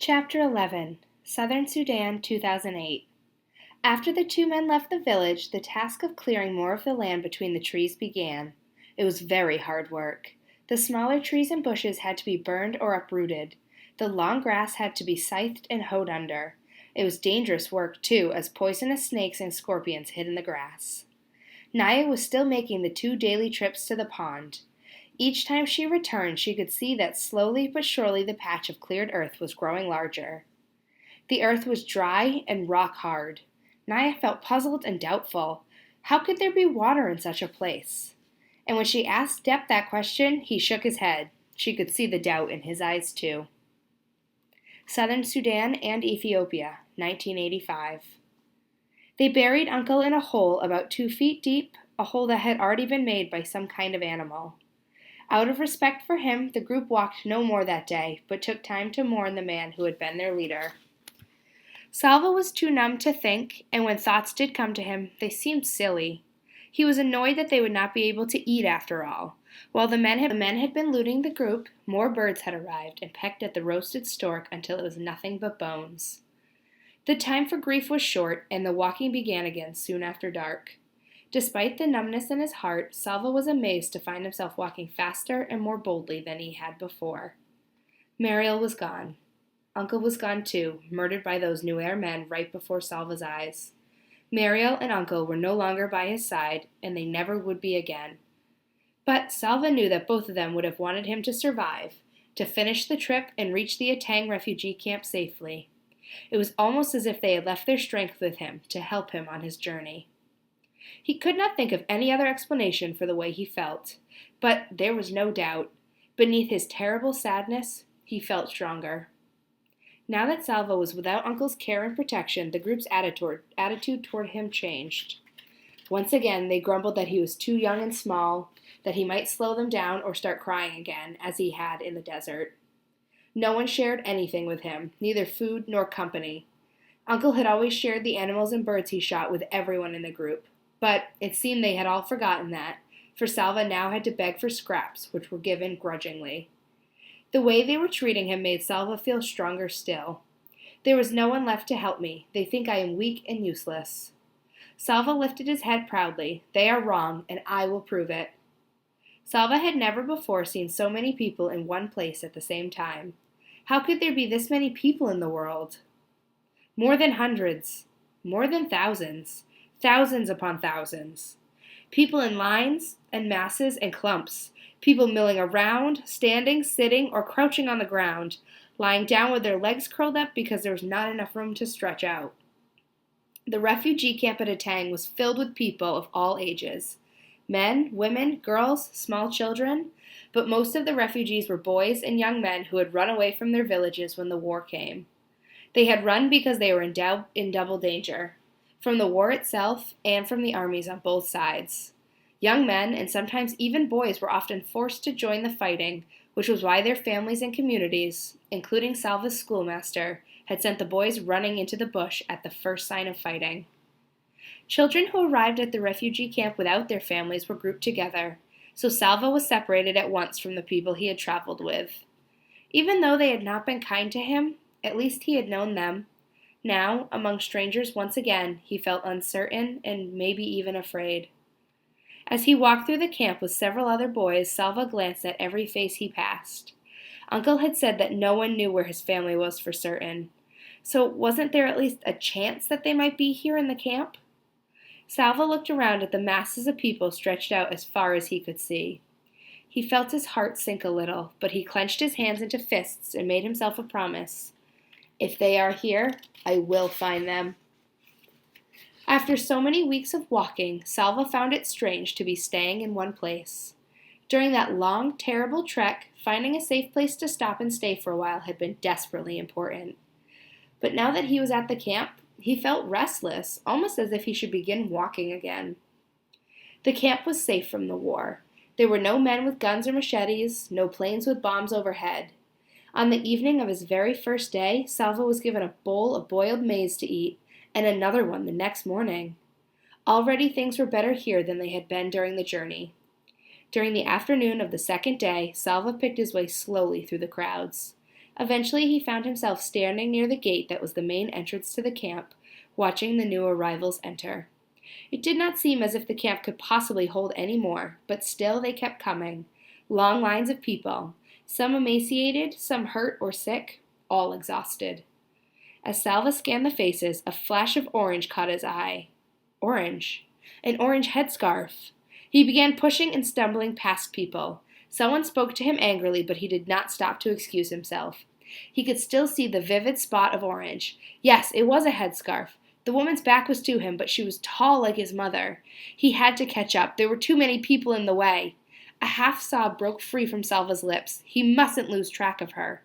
Chapter 11 Southern Sudan, 2008. After the two men left the village, the task of clearing more of the land between the trees began. It was very hard work. The smaller trees and bushes had to be burned or uprooted. The long grass had to be scythed and hoed under. It was dangerous work, too, as poisonous snakes and scorpions hid in the grass. Naya was still making the 2 daily trips to the pond. Each time she returned, she could see that slowly but surely the patch of cleared earth was growing larger. The earth was dry and rock hard. Naya felt puzzled and doubtful. How could there be water in such a place? And when she asked Depp that question, he shook his head. She could see the doubt in his eyes, too. Southern Sudan and Ethiopia, 1985. They buried Uncle in a hole about 2 feet deep, a hole that had already been made by some kind of animal. Out of respect for him, the group walked no more that day, but took time to mourn the man who had been their leader. Salva was too numb to think, and when thoughts did come to him, they seemed silly. He was annoyed that they would not be able to eat after all. While the men had been looting the group, more birds had arrived and pecked at the roasted stork until it was nothing but bones. The time for grief was short, and the walking began again soon after dark. Despite the numbness in his heart, Salva was amazed to find himself walking faster and more boldly than he had before. Mariel was gone. Uncle was gone too, murdered by those Nuer men right before Salva's eyes. Mariel and Uncle were no longer by his side, and they never would be again. But Salva knew that both of them would have wanted him to survive, to finish the trip and reach the Atang refugee camp safely. It was almost as if they had left their strength with him to help him on his journey. He could not think of any other explanation for the way he felt, but there was no doubt. Beneath his terrible sadness, he felt stronger. Now that Salva was without Uncle's care and protection, the group's attitude toward him changed. Once again, they grumbled that he was too young and small, that he might slow them down or start crying again, as he had in the desert. No one shared anything with him, neither food nor company. Uncle had always shared the animals and birds he shot with everyone in the group. But it seemed they had all forgotten that, for Salva now had to beg for scraps, which were given grudgingly. The way they were treating him made Salva feel stronger still. There was no one left to help me. They think I am weak and useless. Salva lifted his head proudly. They are wrong, and I will prove it. Salva had never before seen so many people in one place at the same time. How could there be this many people in the world? More than hundreds. More than thousands. Thousands upon thousands. People in lines and masses and clumps. People milling around, standing, sitting, or crouching on the ground, lying down with their legs curled up because there was not enough room to stretch out. The refugee camp at Atang was filled with people of all ages. Men, women, girls, small children, but most of the refugees were boys and young men who had run away from their villages when the war came. They had run because they were in double danger. From the war itself and from the armies on both sides. Young men, and sometimes even boys, were often forced to join the fighting, which was why their families and communities, including Salva's schoolmaster, had sent the boys running into the bush at the first sign of fighting. Children who arrived at the refugee camp without their families were grouped together, so Salva was separated at once from the people he had traveled with. Even though they had not been kind to him, at least he had known them. Now, among strangers once again, he felt uncertain and maybe even afraid. As he walked through the camp with several other boys, Salva glanced at every face he passed. Uncle had said that no one knew where his family was for certain. So wasn't there at least a chance that they might be here in the camp? Salva looked around at the masses of people stretched out as far as he could see. He felt his heart sink a little, but he clenched his hands into fists and made himself a promise. If they are here, I will find them. After so many weeks of walking, Salva found it strange to be staying in one place. During that long, terrible trek, finding a safe place to stop and stay for a while had been desperately important. But now that he was at the camp, he felt restless, almost as if he should begin walking again. The camp was safe from the war. There were no men with guns or machetes, no planes with bombs overhead. On the evening of his very first day, Salva was given a bowl of boiled maize to eat, and another one the next morning. Already things were better here than they had been during the journey. During the afternoon of the second day, Salva picked his way slowly through the crowds. Eventually, he found himself standing near the gate that was the main entrance to the camp, watching the new arrivals enter. It did not seem as if the camp could possibly hold any more, but still they kept coming. Long lines of people, some emaciated, some hurt or sick, all exhausted. As Salva scanned the faces, a flash of orange caught his eye. Orange. An orange headscarf. He began pushing and stumbling past people. Someone spoke to him angrily, but he did not stop to excuse himself. He could still see the vivid spot of orange. Yes, it was a headscarf. The woman's back was to him, but she was tall like his mother. He had to catch up. There were too many people in the way. A half sob broke free from Salva's lips. He mustn't lose track of her.